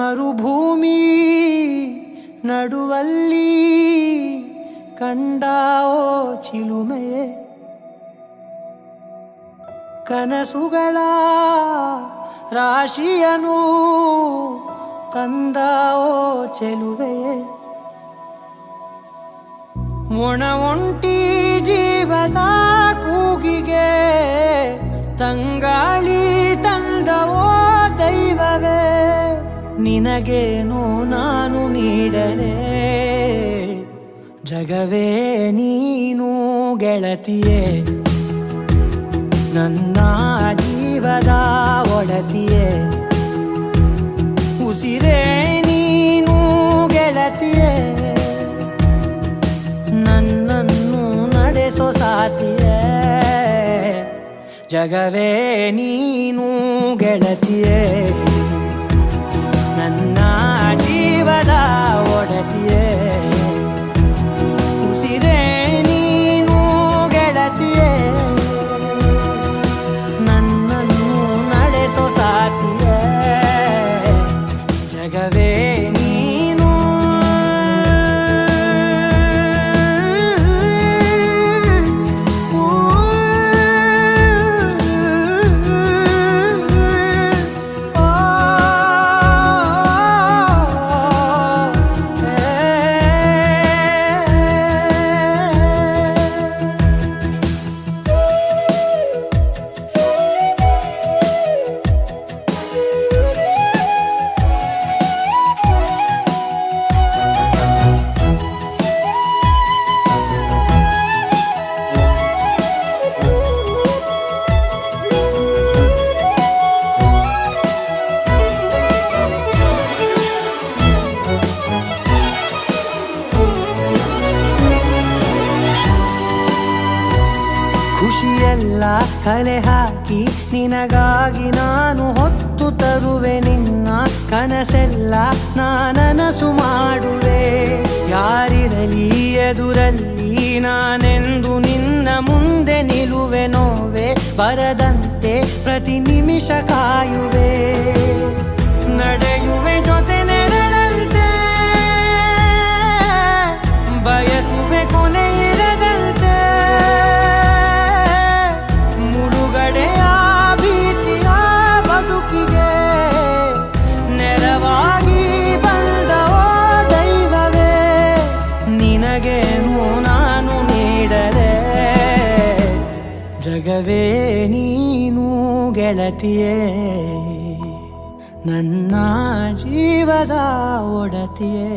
ಮರುಭೂಮಿ ನಡುವಲ್ಲಿ ಕಂಡಾವೋ ಚಿಲುಮೆಯೇ, ಕನಸುಗಳ ರಾಶಿಯನು ತಂದಾವೋ ಚೆಲುವೆಯೇ, ಮೊಣ ಒಂಟಿ ಜೀವದ ಕೂಗಿಗೆ ತಂಗಾಳಿ ತಂದವೋ ದೈವವೇ, ನಿನಗೇನು ನಾನು ನೀಡಲೇ ಜಗವೇ ನೀನು ಗೆಳತಿಯೇ, ನನ್ನ ಜೀವದ ಒಡತಿಯೇ, ಉಸಿರೇ ನೀನು ಗೆಳತಿಯೇ, ನನ್ನನ್ನು ನಡೆಸೋ ಸಾತಿಯೇ, ಜಗವೇ ನೀನು ಗೆಳತಿಯೇ, ನನ್ನ ಜೀವದ ಒಡತಿಯೇ, ಉಸಿರೇ ನೀನು ಗೆಳತಿಯೇ, ನನ್ನನ್ನು ನಡೆಸೋ ಸಾತಿಯೇ, ಜಗವೇ ನೀನು. ಖುಷಿಯೆಲ್ಲ ಕಲೆ ಹಾಕಿ ನಿನಗಾಗಿ ನಾನು ಹೊತ್ತು ತರುವೆ, ನಿನ್ನ ಕನಸೆಲ್ಲ ನಾನನಸು ಮಾಡುವೆ, ಯಾರಿರಲಿ ಎದುರಲ್ಲಿ ನಾನೆಂದು ನಿನ್ನ ಮುಂದೆ ನಿಲ್ಲುವೆ, ನೋವೆ ಬರದಂತೆ ಪ್ರತಿ ನಿಮಿಷ ಕಾಯುವೆ, ನಡೆಯುವೆ ಜೊತೆ ನೆರಳಂತೆ, ಬಯಸುವೆ ಕೊನೆ ಇರದಂತೆ, ಮುಳುಗಡೆಯ ಭೀತಿಯ ಬದುಕಿಗೆ ನೆರವಾಗಿ ಬಂದವೋ ದೈವವೇ, ನಿನಗೇನು ನಾನು ನೀಡಲೇ ಜಗವೇ ನೀನು ಗೆಳತಿಯೇ, ನನ್ನ ಜೀವದ ಒಡತಿಯೇ.